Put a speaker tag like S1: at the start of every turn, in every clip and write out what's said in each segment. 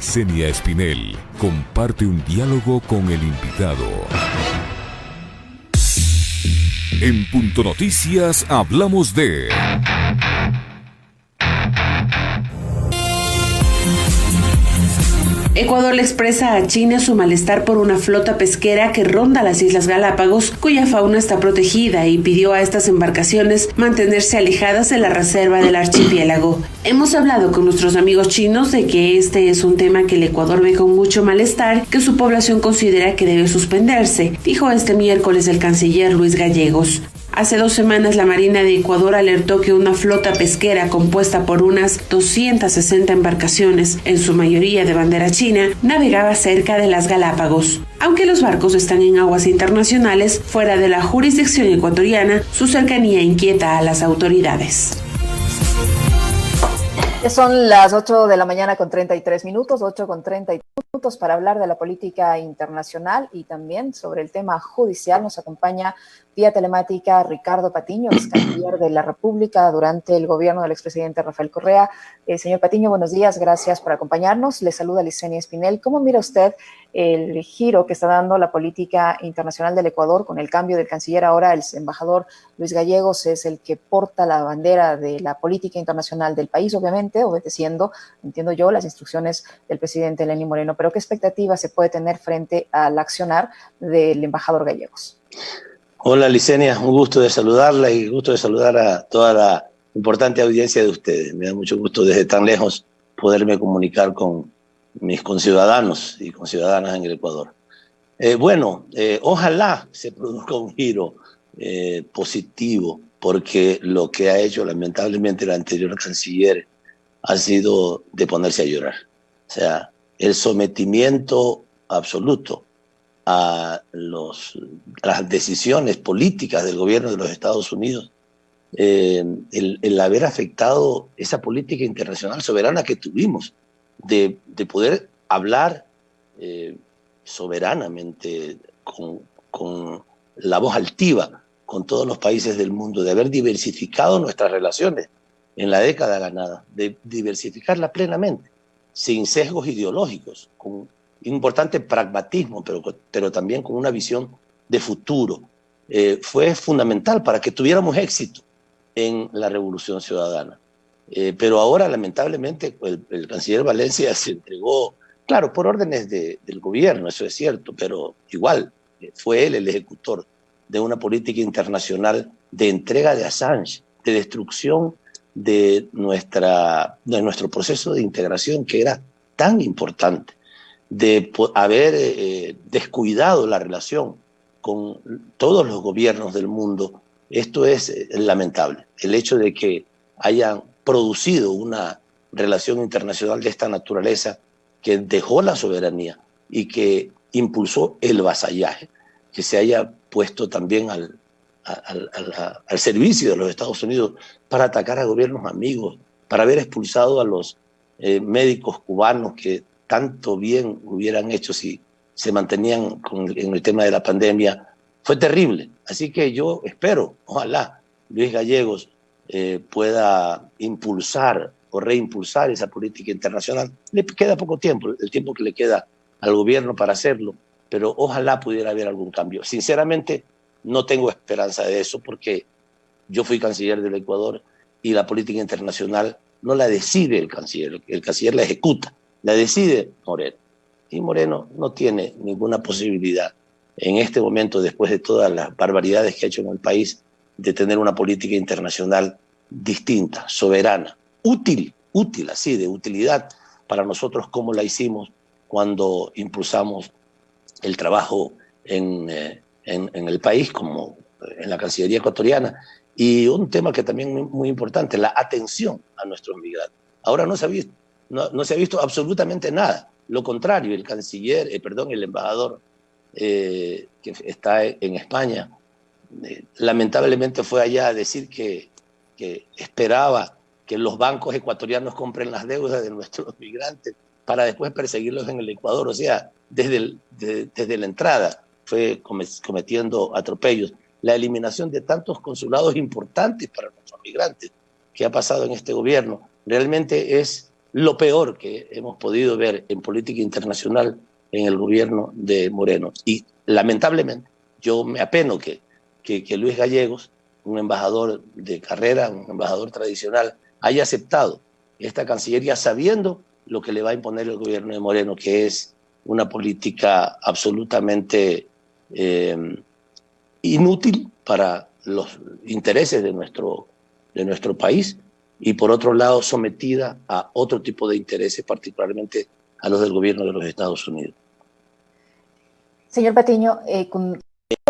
S1: Licenia Espinel comparte un diálogo con el invitado. En Punto Noticias hablamos de...
S2: Ecuador le expresa a China su malestar por una flota pesquera que ronda las Islas Galápagos, cuya fauna está protegida, y pidió a estas embarcaciones mantenerse alejadas de la reserva del archipiélago. Hemos hablado con nuestros amigos chinos de que este es un tema que el Ecuador ve con mucho malestar, que su población considera que debe suspenderse, dijo este miércoles el canciller Luis Gallegos. Hace 2 semanas la Marina de Ecuador alertó que una flota pesquera compuesta por unas 260 embarcaciones, en su mayoría de bandera china, navegaba cerca de las Galápagos. Aunque los barcos están en aguas internacionales, fuera de la jurisdicción ecuatoriana, su cercanía inquieta a las autoridades.
S3: Son las 8 de la mañana con 33 minutos, 8 con 33 minutos para hablar de la política internacional y también sobre el tema judicial. Nos acompaña vía telemática Ricardo Patiño, ex canciller de la República durante el gobierno del expresidente Rafael Correa. Señor Patiño, buenos días, gracias por acompañarnos. Le saluda Licenia Espinel. ¿Cómo mira usted el giro que está dando la política internacional del Ecuador con el cambio del canciller? Ahora el embajador Luis Gallegos es el que porta la bandera de la política internacional del país, obviamente, obedeciendo, entiendo yo, las instrucciones del presidente Lenín Moreno. Pero ¿qué expectativa se puede tener frente al accionar del embajador Gallegos?
S4: Hola Licenia, un gusto de saludarla y gusto de saludar a toda la importante audiencia de ustedes. Me da mucho gusto desde tan lejos poderme comunicar con mis conciudadanos y conciudadanas en el Ecuador. Ojalá se produzca un giro positivo, porque lo que ha hecho lamentablemente el anterior canciller ha sido de ponerse a llorar. O sea, el sometimiento absoluto a las decisiones políticas del gobierno de los Estados Unidos, el haber afectado esa política internacional soberana que tuvimos, de poder hablar soberanamente, con la voz altiva con todos los países del mundo, de haber diversificado nuestras relaciones en la década ganada, de diversificarla plenamente, sin sesgos ideológicos, con importante pragmatismo, pero también con una visión de futuro. Fue fundamental para que tuviéramos éxito en la revolución ciudadana. Pero ahora, lamentablemente, el canciller Valencia se entregó, claro, por órdenes del gobierno, eso es cierto, pero igual fue él el ejecutor de una política internacional de entrega de Assange, de destrucción de nuestro proceso de integración, que era tan importante, de haber descuidado la relación con todos los gobiernos del mundo. Esto es lamentable. El hecho de que hayan producido una relación internacional de esta naturaleza que dejó la soberanía y que impulsó el vasallaje, que se haya puesto también al servicio de los Estados Unidos para atacar a gobiernos amigos, para haber expulsado a los médicos cubanos que tanto bien hubieran hecho si se mantenían en el tema de la pandemia, fue terrible. Así que yo espero, ojalá Luis Gallegos pueda impulsar o reimpulsar esa política internacional. Le queda poco tiempo, el tiempo que le queda al gobierno para hacerlo, pero ojalá pudiera haber algún cambio. Sinceramente, no tengo esperanza de eso, porque yo fui canciller del Ecuador y la política internacional no la decide el canciller la ejecuta, la decide Moreno. Y Moreno no tiene ninguna posibilidad en este momento, después de todas las barbaridades que ha hecho en el país, de tener una política internacional distinta, soberana, útil, así, de utilidad para nosotros, como la hicimos cuando impulsamos el trabajo en el país, como en la Cancillería ecuatoriana. Y un tema que también es muy importante, la atención a nuestros migrantes. Ahora no se ha visto absolutamente nada. Lo contrario, el embajador que está en España, lamentablemente fue allá a decir que esperaba que los bancos ecuatorianos compren las deudas de nuestros migrantes para después perseguirlos en el Ecuador. O sea, desde la entrada fue cometiendo atropellos. La eliminación de tantos consulados importantes para nuestros migrantes que ha pasado en este gobierno realmente es lo peor que hemos podido ver en política internacional en el gobierno de Moreno. Y lamentablemente, yo me apeno que Luis Gallegos, un embajador de carrera, un embajador tradicional, haya aceptado esta Cancillería sabiendo lo que le va a imponer el gobierno de Moreno, que es una política absolutamente inútil para los intereses de nuestro país y por otro lado sometida a otro tipo de intereses, particularmente a los del gobierno de los Estados Unidos.
S3: Señor Patiño, con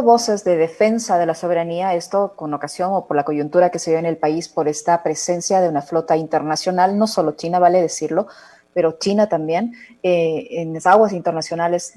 S3: voces de defensa de la soberanía, esto con ocasión o por la coyuntura que se dio en el país por esta presencia de una flota internacional, no solo China, vale decirlo, pero China también, en las aguas internacionales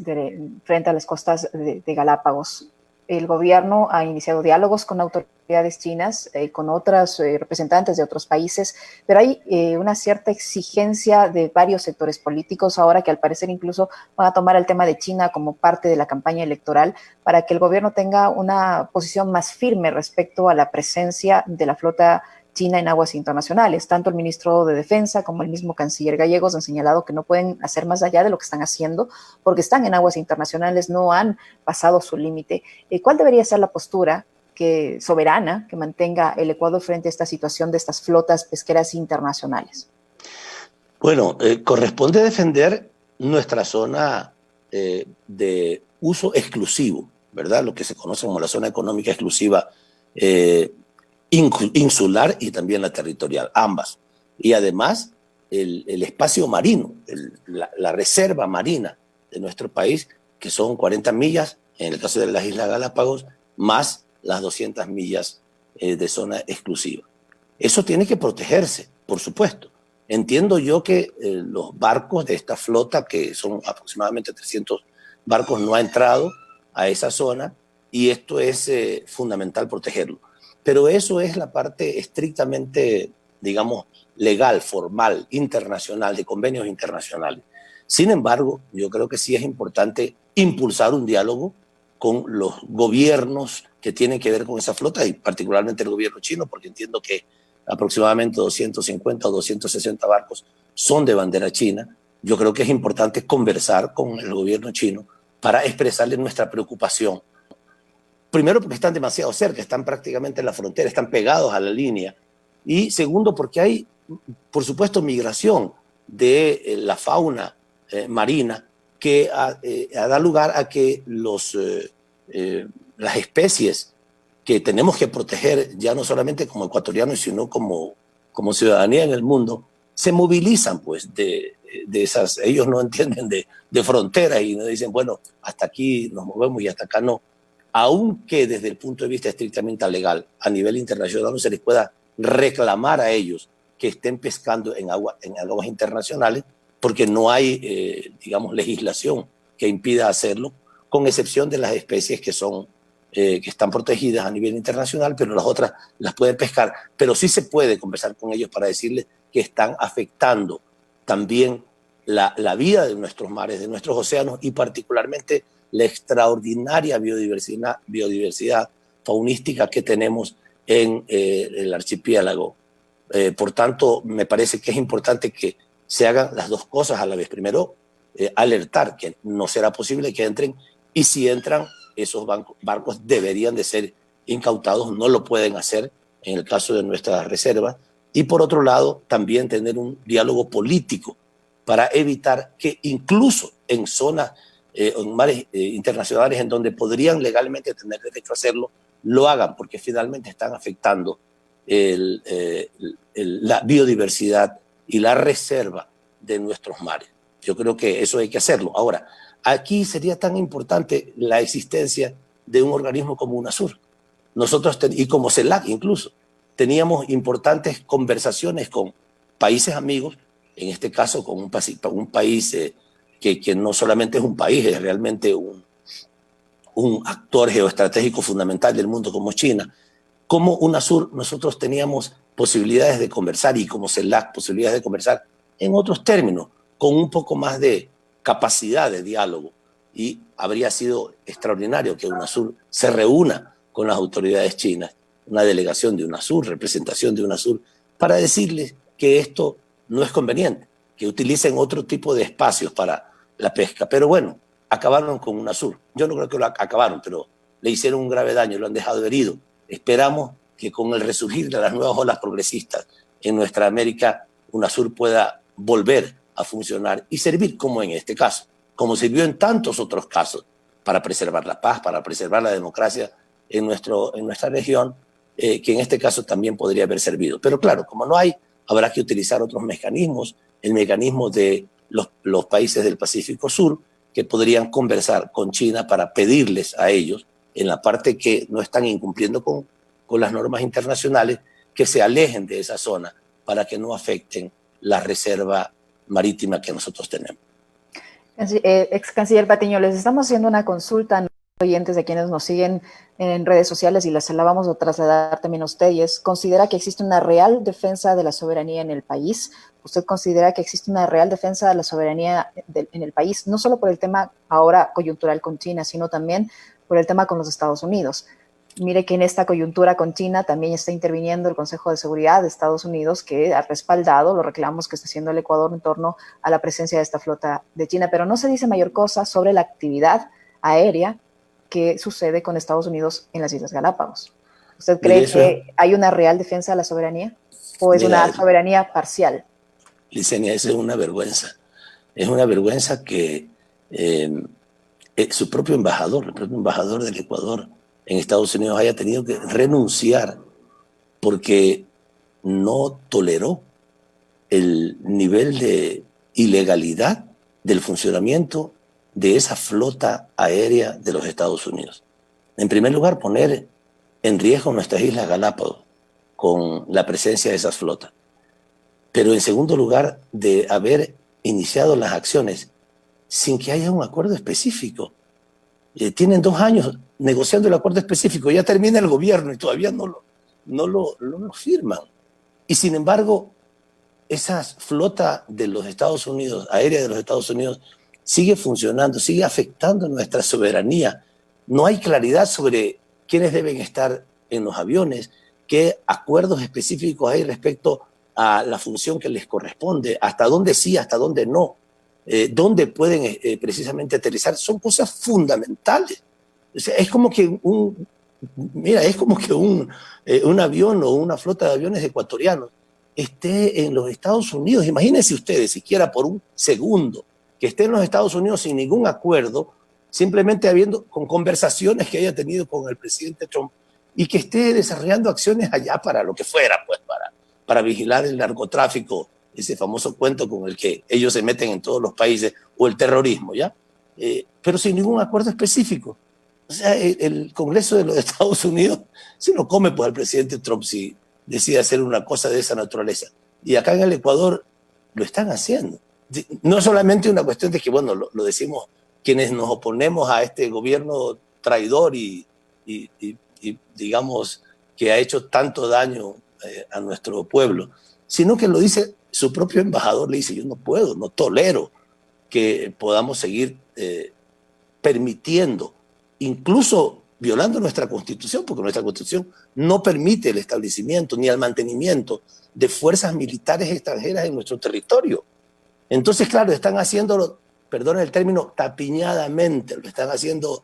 S3: frente a las costas de Galápagos. El gobierno ha iniciado diálogos con autoridades chinas, con otros representantes de otros países, pero hay una cierta exigencia de varios sectores políticos ahora que al parecer incluso van a tomar el tema de China como parte de la campaña electoral para que el gobierno tenga una posición más firme respecto a la presencia de la flota China en aguas internacionales. Tanto el ministro de Defensa como el mismo canciller Gallegos han señalado que no pueden hacer más allá de lo que están haciendo porque están en aguas internacionales, no han pasado su límite. ¿Cuál debería ser la postura soberana que mantenga el Ecuador frente a esta situación de estas flotas pesqueras internacionales?
S4: Bueno, corresponde defender nuestra zona de uso exclusivo, ¿verdad? Lo que se conoce como la zona económica exclusiva insular y también la territorial, ambas. Y además el espacio marino, la reserva marina de nuestro país, que son 40 millas, en el caso de las Islas Galápagos, más las 200 millas de zona exclusiva. Eso tiene que protegerse, por supuesto. Entiendo yo que los barcos de esta flota, que son aproximadamente 300 barcos, no han entrado a esa zona y esto es fundamental protegerlo. Pero eso es la parte estrictamente, digamos, legal, formal, internacional, de convenios internacionales. Sin embargo, yo creo que sí es importante impulsar un diálogo con los gobiernos que tienen que ver con esa flota y particularmente el gobierno chino, porque entiendo que aproximadamente 250 o 260 barcos son de bandera china. Yo creo que es importante conversar con el gobierno chino para expresarle nuestra preocupación. Primero, porque están demasiado cerca, están prácticamente en la frontera, están pegados a la línea. Y segundo, porque hay, por supuesto, migración de la fauna marina que da lugar a que las especies que tenemos que proteger, ya no solamente como ecuatorianos, sino como ciudadanía en el mundo, se movilizan pues de esas. Ellos no entienden de fronteras y no dicen, bueno, hasta aquí nos movemos y hasta acá no. Aunque desde el punto de vista estrictamente legal, a nivel internacional no se les pueda reclamar a ellos que estén pescando en aguas internacionales, porque no hay, digamos, legislación que impida hacerlo, con excepción de las especies que están protegidas a nivel internacional, pero las otras las pueden pescar. Pero sí se puede conversar con ellos para decirles que están afectando también la vida de nuestros mares, de nuestros océanos y particularmente la extraordinaria biodiversidad faunística que tenemos en el archipiélago. Por tanto, me parece que es importante que se hagan las dos cosas a la vez. Primero, alertar que no será posible que entren y si entran, esos barcos deberían de ser incautados, no lo pueden hacer en el caso de nuestras reservas. Y por otro lado, también tener un diálogo político para evitar que incluso en zonas en mares internacionales en donde podrían legalmente tener derecho a hacerlo, lo hagan, porque finalmente están afectando la biodiversidad y la reserva de nuestros mares. Yo creo que eso hay que hacerlo. Ahora, aquí sería tan importante la existencia de un organismo como UNASUR. Nosotros, y como CELAC incluso, teníamos importantes conversaciones con países amigos, en este caso con un país que no solamente es un país, es realmente un actor geoestratégico fundamental del mundo como China. Como UNASUR nosotros teníamos posibilidades de conversar y como CELAC posibilidades de conversar en otros términos, con un poco más de capacidad de diálogo. Y habría sido extraordinario que UNASUR se reúna con las autoridades chinas, una delegación de UNASUR, representación de UNASUR, para decirles que esto no es conveniente, que utilicen otro tipo de espacios para la pesca. Pero bueno, acabaron con UNASUR. Yo no creo que lo acabaron, pero le hicieron un grave daño, lo han dejado herido. Esperamos que con el resurgir de las nuevas olas progresistas en nuestra América, UNASUR pueda volver a funcionar y servir, como en este caso, como sirvió en tantos otros casos, para preservar la paz, para preservar la democracia en nuestra región, que en este caso también podría haber servido. Pero claro, como no hay, habrá que utilizar otros mecanismos, el mecanismo de los países del Pacífico Sur, que podrían conversar con China para pedirles a ellos, en la parte que no están incumpliendo con las normas internacionales, que se alejen de esa zona para que no afecten la reserva marítima que nosotros tenemos.
S3: Ex canciller Patiño, les estamos haciendo una consulta a los oyentes de quienes nos siguen en redes sociales y la vamos a trasladar también a usted, y es: ¿considera que existe una real defensa de la soberanía en el país? ¿Usted considera que existe una real defensa de la soberanía en el país, no solo por el tema ahora coyuntural con China, sino también por el tema con los Estados Unidos? Mire que en esta coyuntura con China también está interviniendo el Consejo de Seguridad de Estados Unidos, que ha respaldado los reclamos que está haciendo el Ecuador en torno a la presencia de esta flota de China, pero no se dice mayor cosa sobre la actividad aérea que sucede con Estados Unidos en las Islas Galápagos. ¿Usted cree que hay una real defensa de la soberanía o es una soberanía parcial?
S4: Licenia, eso es una vergüenza. Es una vergüenza que su propio embajador, el propio embajador del Ecuador en Estados Unidos, haya tenido que renunciar porque no toleró el nivel de ilegalidad del funcionamiento de esa flota aérea de los Estados Unidos. En primer lugar, poner en riesgo nuestras Islas Galápagos con la presencia de esas flotas. Pero en segundo lugar, de haber iniciado las acciones sin que haya un acuerdo específico. Tienen 2 años negociando el acuerdo específico, ya termina el gobierno y todavía no lo firman. Y sin embargo, esa flota de los Estados Unidos, aérea de los Estados Unidos, sigue funcionando, sigue afectando nuestra soberanía. No hay claridad sobre quiénes deben estar en los aviones, qué acuerdos específicos hay respecto a la función que les corresponde, hasta dónde sí, hasta dónde no, dónde pueden precisamente aterrizar. Son cosas fundamentales. O sea, es como que un avión o una flota de aviones ecuatorianos esté en los Estados Unidos. Imagínense ustedes, siquiera por un segundo, que esté en los Estados Unidos sin ningún acuerdo, simplemente con conversaciones que haya tenido con el presidente Trump, y que esté desarrollando acciones allá para lo que fuera, pues para vigilar el narcotráfico, ese famoso cuento con el que ellos se meten en todos los países, o el terrorismo, ¿ya? Pero sin ningún acuerdo específico. O sea, el Congreso de los Estados Unidos se lo come por el presidente Trump si decide hacer una cosa de esa naturaleza. Y acá en el Ecuador lo están haciendo. No solamente una cuestión de que, bueno, lo decimos quienes nos oponemos a este gobierno traidor y digamos que ha hecho tanto daño a nuestro pueblo, sino que lo dice su propio embajador. Le dice: yo no puedo, no tolero que podamos seguir permitiendo, incluso violando nuestra Constitución, porque nuestra Constitución no permite el establecimiento ni el mantenimiento de fuerzas militares extranjeras en nuestro territorio. Entonces, claro, están haciéndolo, perdón el término, tapiñadamente, lo están haciendo,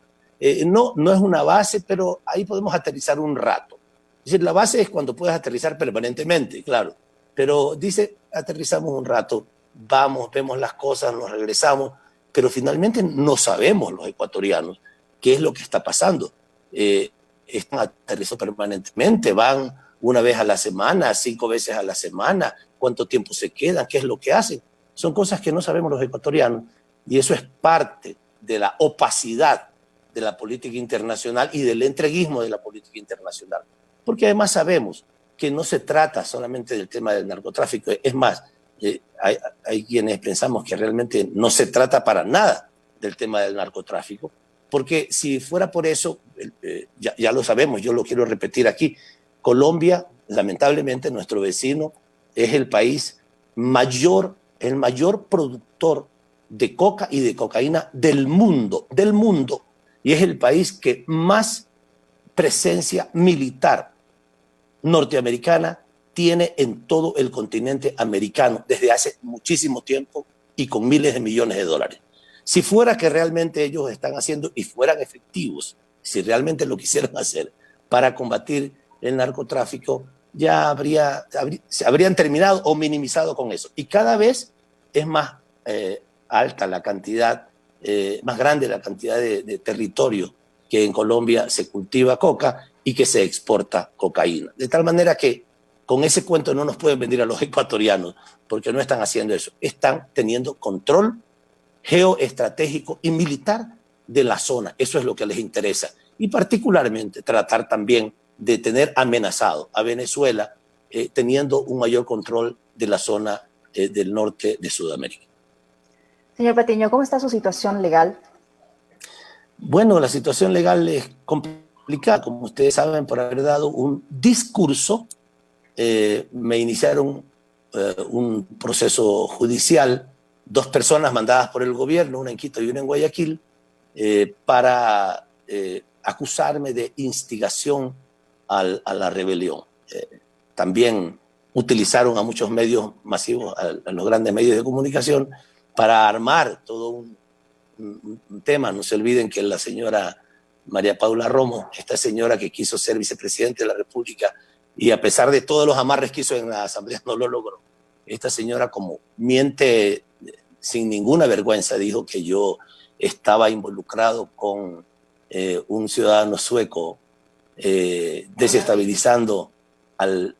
S4: no es una base, pero ahí podemos aterrizar un rato. Es decir, la base es cuando puedes aterrizar permanentemente, claro, pero dice, aterrizamos un rato, vamos, vemos las cosas, nos regresamos, pero finalmente no sabemos los ecuatorianos qué es lo que está pasando. Están aterrizando permanentemente, van una vez a la semana, 5 veces a la semana, cuánto tiempo se quedan, qué es lo que hacen. Son cosas que no sabemos los ecuatorianos, y eso es parte de la opacidad de la política internacional y del entreguismo de la política internacional. Porque además sabemos que no se trata solamente del tema del narcotráfico. Es más, hay quienes pensamos que realmente no se trata para nada del tema del narcotráfico, porque si fuera por eso, ya lo sabemos, yo lo quiero repetir aquí, Colombia, lamentablemente, nuestro vecino, es el país el mayor productor de coca y de cocaína del mundo, y es el país que más presencia militar norteamericana tiene en todo el continente americano desde hace muchísimo tiempo y con miles de millones de dólares. Si fuera que realmente ellos están haciendo y fueran efectivos, si realmente lo quisieran hacer para combatir el narcotráfico, ya habrían terminado o minimizado con eso. Y cada vez es más alta la cantidad, más grande la cantidad de territorio que en Colombia se cultiva coca y que se exporta cocaína. De tal manera que con ese cuento no nos pueden venir a los ecuatorianos, porque no están haciendo eso. Están teniendo control geoestratégico y militar de la zona. Eso es lo que les interesa. Y particularmente tratar también de tener amenazado a Venezuela teniendo un mayor control de la zona del norte de Sudamérica.
S3: Señor Patiño, ¿cómo está su situación legal?
S4: Bueno, la situación legal es complicada, como ustedes saben, por haber dado un discurso. Me iniciaron un proceso judicial, 2 personas mandadas por el gobierno, una en Quito y una en Guayaquil, para acusarme de instigación a la rebelión. También utilizaron a muchos medios masivos, a los grandes medios de comunicación, para armar todo un tema. No se olviden que la señora María Paula Romo, esta señora que quiso ser vicepresidente de la República y a pesar de todos los amarres que hizo en la Asamblea no lo logró. Esta señora, como miente sin ninguna vergüenza, dijo que yo estaba involucrado con un ciudadano sueco desestabilizando al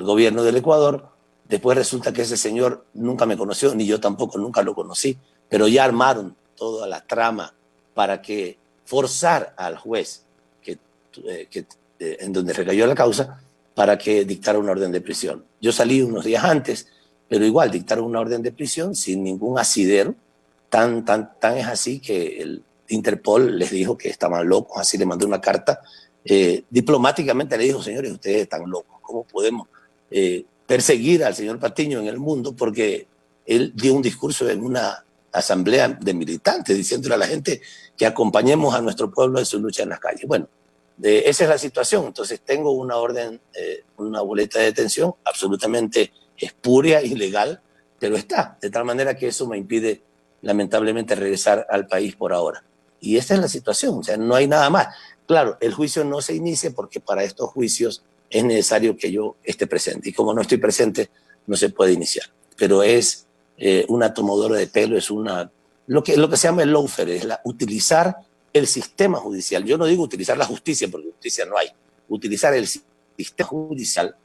S4: gobierno del Ecuador. Después resulta que ese señor nunca me conoció, ni yo tampoco, nunca lo conocí, pero ya armaron toda la trama para que forzar al juez en donde recayó la causa para que dictara una orden de prisión. Yo salí unos días antes, pero igual dictaron una orden de prisión sin ningún asidero. Tan es así que el Interpol les dijo que estaban locos, así le mandó una carta. Diplomáticamente le dijo, señores, ustedes están locos, ¿cómo podemos perseguir al señor Patiño en el mundo? Porque él dio un discurso en una asamblea de militantes diciéndole a la gente que acompañemos a nuestro pueblo en su lucha en las calles. Bueno, esa es la situación. Entonces tengo una orden, una boleta de detención absolutamente espuria, ilegal, pero está, de tal manera que eso me impide lamentablemente regresar al país por ahora. Y esta es la situación, o sea, no hay nada más. Claro, el juicio no se inicia porque para estos juicios es necesario que yo esté presente. Y como no estoy presente, no se puede iniciar. Pero es una tomadora de pelo, es lo que se llama el lawfare, es utilizar el sistema judicial. Yo no digo utilizar la justicia, porque justicia no hay. Utilizar el sistema judicial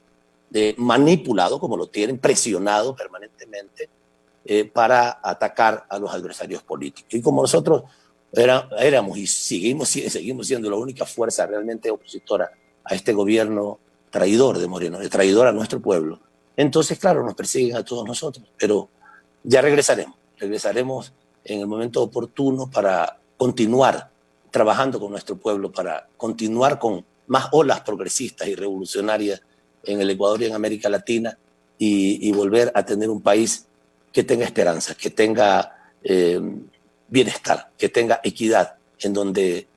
S4: manipulado, como lo tienen, presionado permanentemente, para atacar a los adversarios políticos. Y como nosotros éramos y seguimos siendo la única fuerza realmente opositora a este gobierno traidor de Moreno, traidor a nuestro pueblo, entonces, claro, nos persiguen a todos nosotros, pero ya regresaremos en el momento oportuno para continuar trabajando con nuestro pueblo, para continuar con más olas progresistas y revolucionarias en el Ecuador y en América Latina y volver a tener un país que tenga esperanza, que tenga bienestar, que tenga equidad, en donde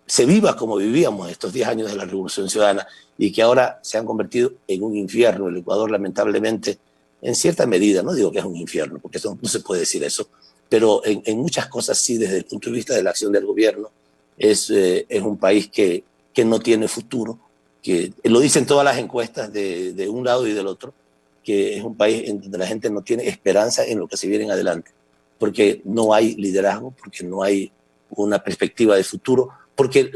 S4: se viva como vivíamos estos 10 años de la Revolución Ciudadana y que ahora se han convertido en un infierno. El Ecuador, lamentablemente, en cierta medida, no digo que es un infierno, porque eso, no se puede decir eso, pero en muchas cosas sí, desde el punto de vista de la acción del gobierno, es un país que no tiene futuro, que lo dicen todas las encuestas de un lado y del otro, que es un país en donde la gente no tiene esperanza en lo que se viene en adelante, porque no hay liderazgo, porque no hay una perspectiva de futuro, porque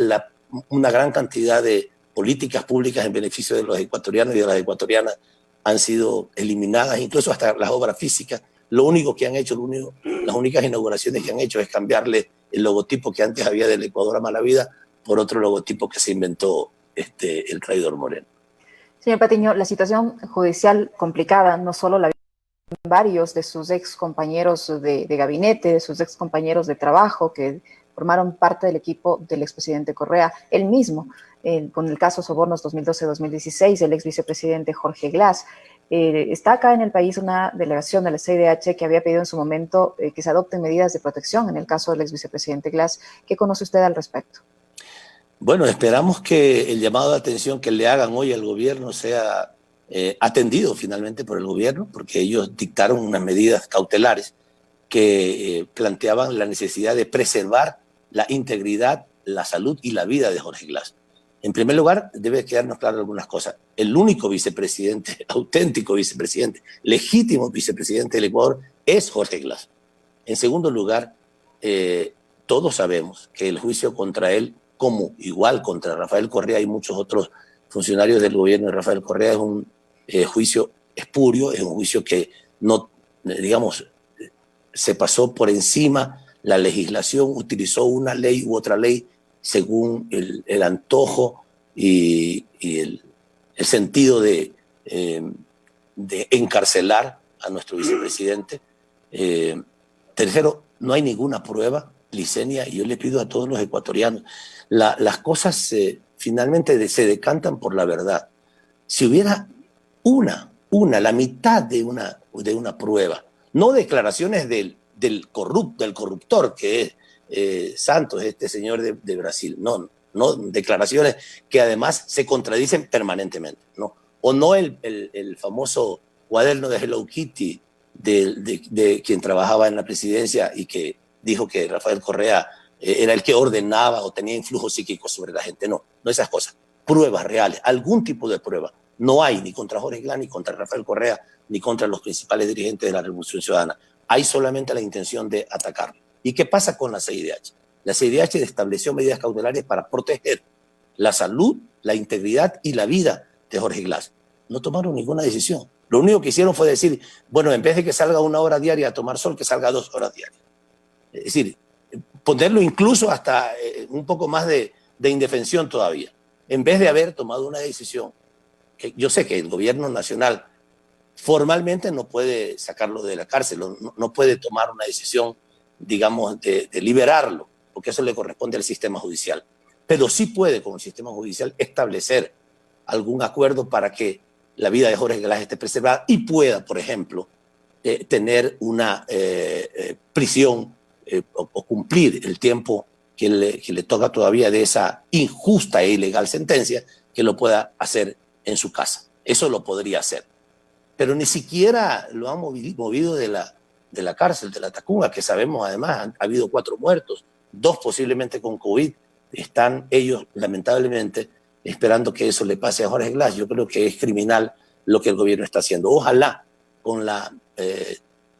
S4: una gran cantidad de políticas públicas en beneficio de los ecuatorianos y de las ecuatorianas han sido eliminadas, incluso hasta las obras físicas. Lo único que han hecho, las únicas inauguraciones que han hecho es cambiarle el logotipo que antes había del Ecuador a mala vida por otro logotipo que se inventó el traidor Moreno.
S3: Señor Patiño, la situación judicial complicada no solo la viven varios de sus ex compañeros de gabinete, de sus ex compañeros de trabajo que formaron parte del equipo del expresidente Correa, él mismo, con el caso Sobornos 2012-2016, el ex vicepresidente Jorge Glass. Está acá en el país una delegación de la CIDH que había pedido en su momento que se adopten medidas de protección en el caso del ex vicepresidente Glass. ¿Qué conoce usted al respecto?
S4: Bueno, esperamos que el llamado de atención que le hagan hoy al gobierno sea atendido finalmente por el gobierno, porque ellos dictaron unas medidas cautelares que planteaban la necesidad de preservar la integridad, la salud y la vida de Jorge Glass. En primer lugar, debe quedarnos claras algunas cosas. El único vicepresidente, auténtico vicepresidente, legítimo vicepresidente del Ecuador es Jorge Glass. En segundo lugar, todos sabemos que el juicio contra él, como igual contra Rafael Correa y muchos otros funcionarios del gobierno de Rafael Correa, es un juicio espurio, es un juicio que no, digamos, se pasó por encima la legislación, utilizó una ley u otra ley según el antojo y el sentido de encarcelar a nuestro vicepresidente. Tercero, no hay ninguna prueba, Licenia, y yo le pido a todos los ecuatorianos, las cosas finalmente se decantan por la verdad. Si hubiera la mitad de una prueba, no declaraciones del corruptor que es Santos, este señor de Brasil, no declaraciones que además se contradicen permanentemente, ¿no? O no el famoso cuaderno de Hello Kitty de quien trabajaba en la presidencia y que dijo que Rafael Correa era el que ordenaba o tenía influjo psíquico sobre la gente. No esas cosas. Pruebas reales, algún tipo de prueba. No hay ni contra Jorge Glass, ni contra Rafael Correa, ni contra los principales dirigentes de la Revolución Ciudadana. Hay solamente la intención de atacarlo. ¿Y qué pasa con la CIDH? La CIDH estableció medidas cautelares para proteger la salud, la integridad y la vida de Jorge Glass. No tomaron ninguna decisión. Lo único que hicieron fue decir, bueno, en vez de que salga 1 hora diaria a tomar sol, que salga 2 horas diarias. Es decir, ponerlo incluso hasta un poco más de indefensión todavía, en vez de haber tomado una decisión. Que yo sé que el gobierno nacional formalmente no puede sacarlo de la cárcel, no puede tomar una decisión, digamos, de liberarlo, porque eso le corresponde al sistema judicial. Pero sí puede, con el sistema judicial, establecer algún acuerdo para que la vida de Jorge Glass esté preservada y pueda, por ejemplo, tener una prisión o cumplir el tiempo que le toca todavía de esa injusta e ilegal sentencia, que lo pueda hacer en su casa. Eso lo podría hacer. Pero ni siquiera lo han movido de la cárcel, de la Tacunga, que sabemos además, ha habido 4 muertos, 2 posiblemente con COVID. Están ellos, lamentablemente, esperando que eso le pase a Jorge Glass. Yo creo que es criminal lo que el gobierno está haciendo. Ojalá, con la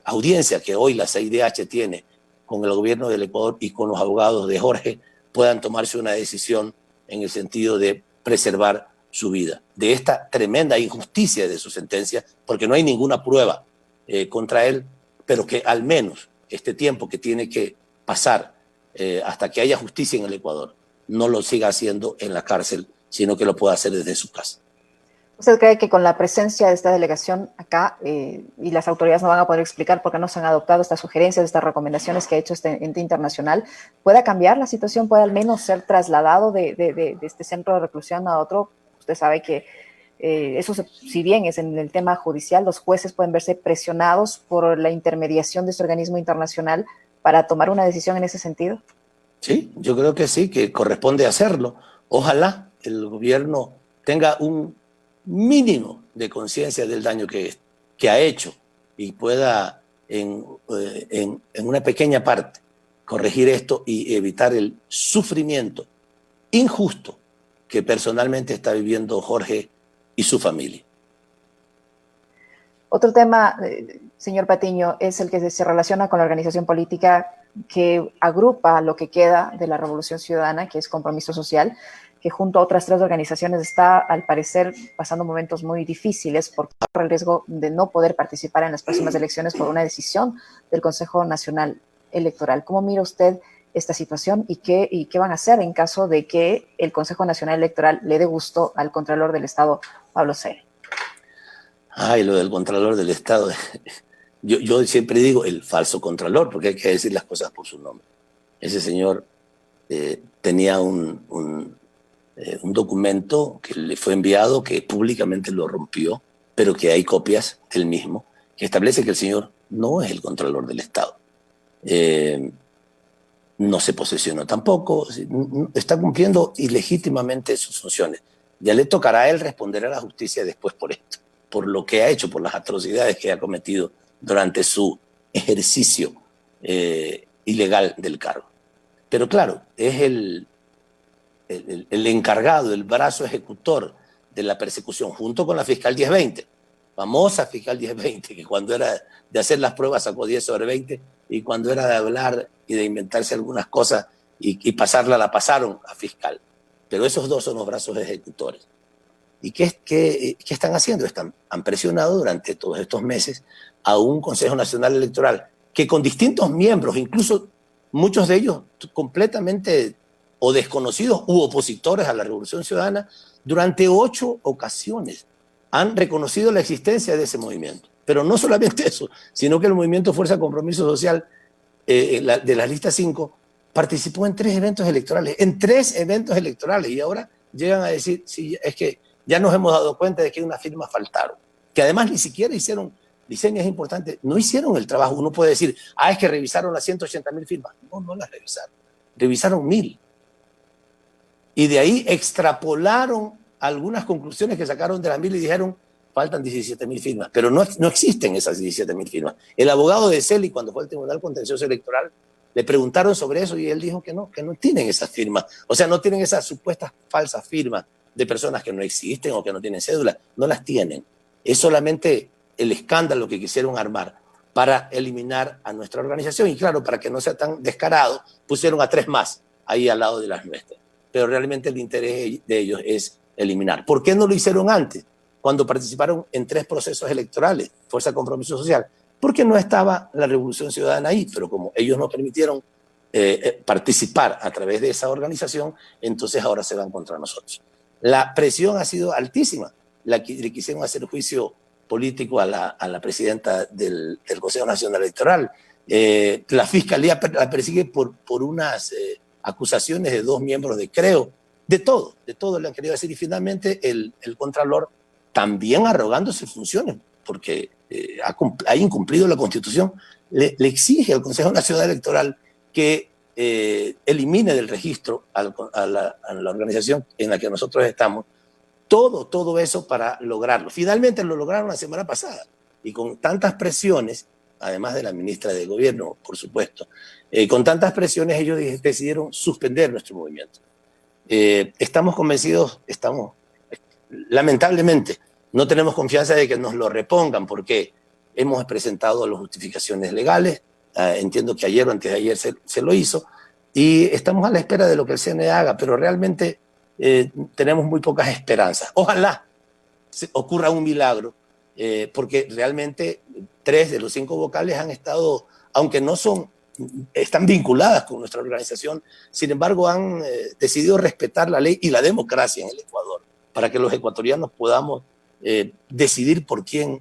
S4: audiencia que hoy la CIDH tiene con el gobierno del Ecuador y con los abogados de Jorge, puedan tomarse una decisión en el sentido de preservar su vida, de esta tremenda injusticia de su sentencia, porque no hay ninguna prueba contra él, pero que al menos este tiempo que tiene que pasar hasta que haya justicia en el Ecuador, no lo siga haciendo en la cárcel, sino que lo pueda hacer desde su casa.
S3: ¿Usted cree que con la presencia de esta delegación acá y las autoridades no van a poder explicar por qué no se han adoptado estas sugerencias, estas recomendaciones que ha hecho este ente internacional, pueda cambiar la situación, puede al menos ser trasladado de este centro de reclusión a otro? Usted sabe que eso, si bien es en el tema judicial, los jueces pueden verse presionados por la intermediación de este organismo internacional para tomar una decisión en ese sentido.
S4: Sí, yo creo que sí, que corresponde hacerlo. Ojalá el gobierno tenga un mínimo de conciencia del daño que ha hecho y pueda en una pequeña parte corregir esto y evitar el sufrimiento injusto que personalmente está viviendo Jorge y su familia.
S3: Otro tema, señor Patiño, es el que se relaciona con la organización política que agrupa lo que queda de la Revolución Ciudadana, que es Compromiso Social, que junto a otras 3 organizaciones está, al parecer, pasando momentos muy difíciles por el riesgo de no poder participar en las próximas elecciones por una decisión del Consejo Nacional Electoral. ¿Cómo mira usted esta situación y qué van a hacer en caso de que el Consejo Nacional Electoral le dé gusto al Contralor del Estado, Pablo Cere?
S4: Ay, lo del Contralor del Estado. Yo siempre digo el falso Contralor, porque hay que decir las cosas por su nombre. Ese señor tenía un documento que le fue enviado, que públicamente lo rompió, pero que hay copias del mismo, que establece que el señor no es el Contralor del Estado. No se posesionó tampoco, está cumpliendo ilegítimamente sus funciones. Ya le tocará a él responder a la justicia después por esto. por lo que ha hecho, por las atrocidades que ha cometido durante su ejercicio ilegal del cargo. Pero claro, es el encargado, el brazo ejecutor de la persecución, junto con la fiscal 1020, famosa fiscal 1020, que cuando era de hacer las pruebas sacó 10 sobre 20, y cuando era de hablar y de inventarse algunas cosas y pasarla, la pasaron a fiscal. Pero esos dos son los brazos ejecutores. ¿Y qué están haciendo? Han presionado durante todos estos meses a un Consejo Nacional Electoral que con distintos miembros, incluso muchos de ellos completamente o desconocidos u opositores a la Revolución Ciudadana, durante 8 ocasiones han reconocido la existencia de ese movimiento. Pero no solamente eso, sino que el movimiento Fuerza Compromiso Social de la lista 5 participó en 3 eventos electorales, y ahora llegan a decir, sí, es que ya nos hemos dado cuenta de que unas firmas faltaron, que además ni siquiera hicieron, Licenia, es importante, no hicieron el trabajo. Uno puede decir, es que revisaron las 180.000 firmas. No las revisaron, revisaron 1.000. Y de ahí extrapolaron algunas conclusiones que sacaron de las 1.000 y dijeron, faltan 17.000 firmas, pero no existen esas 17.000 firmas. El abogado de Celi, cuando fue al Tribunal Contencioso Electoral, le preguntaron sobre eso y él dijo que no tienen esas firmas. O sea, no tienen esas supuestas falsas firmas de personas que no existen o que no tienen cédula. No las tienen. Es solamente el escándalo que quisieron armar para eliminar a nuestra organización. Y claro, para que no sea tan descarado, pusieron a 3 más ahí al lado de las nuestras. Pero realmente el interés de ellos es eliminar. ¿Por qué no lo hicieron antes? Cuando participaron en 3 procesos electorales, Fuerza Compromiso Social, porque no estaba la Revolución Ciudadana ahí, pero como ellos no permitieron participar a través de esa organización, entonces ahora se van contra nosotros. La presión ha sido altísima. Le quisieron hacer juicio político a la presidenta del Consejo Nacional Electoral. La Fiscalía la persigue por unas acusaciones de 2 miembros de Creo. De todo le han querido decir. Y finalmente el Contralor, también arrogándose funciones, porque ha incumplido la Constitución, le exige al Consejo Nacional Electoral que elimine del registro a la organización en la que nosotros estamos todo eso para lograrlo. Finalmente lo lograron la semana pasada, y con tantas presiones, además de la ministra de Gobierno, por supuesto, con tantas presiones ellos decidieron suspender nuestro movimiento. Estamos convencidos, lamentablemente, no tenemos confianza de que nos lo repongan, porque hemos presentado las justificaciones legales, entiendo que ayer o antes de ayer se lo hizo, y estamos a la espera de lo que el CNE haga, pero realmente tenemos muy pocas esperanzas. Ojalá ocurra un milagro, porque realmente 3 de los 5 vocales han estado, aunque están vinculadas con nuestra organización, sin embargo han decidido respetar la ley y la democracia en el Ecuador, para que los ecuatorianos podamos decidir por quién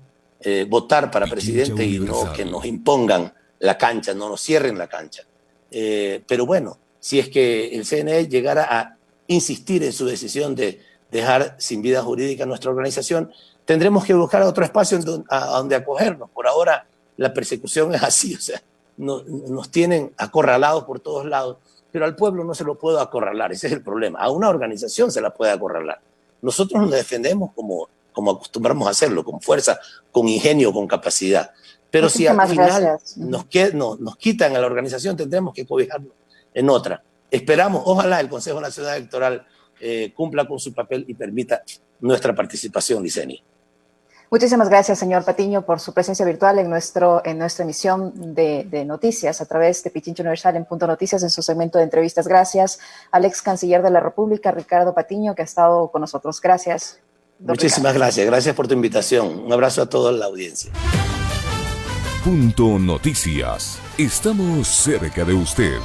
S4: votar para presidente y no que nos impongan la cancha, no nos cierren la cancha. Pero bueno, si es que el CNE llegara a insistir en su decisión de dejar sin vida jurídica a nuestra organización, tendremos que buscar otro espacio a donde acogernos. Por ahora la persecución es así, o sea, nos tienen acorralados por todos lados, pero al pueblo no se lo puede acorralar, ese es el problema. A una organización se la puede acorralar. Nosotros nos defendemos como acostumbramos a hacerlo, con fuerza, con ingenio, con capacidad. Pero si al final nos quitan a la organización, tendremos que cobijarnos en otra. Esperamos, ojalá el Consejo Nacional Electoral cumpla con su papel y permita nuestra participación, Licenia.
S3: Muchísimas gracias, señor Patiño, por su presencia virtual en nuestra emisión de noticias a través de Pichincha Universal en Punto Noticias, en su segmento de entrevistas. Gracias al ex canciller de la República, Ricardo Patiño, que ha estado con nosotros. Gracias.
S4: Muchísimas gracias. Gracias por tu invitación. Un abrazo a toda la audiencia.
S1: Punto Noticias. Estamos cerca de usted.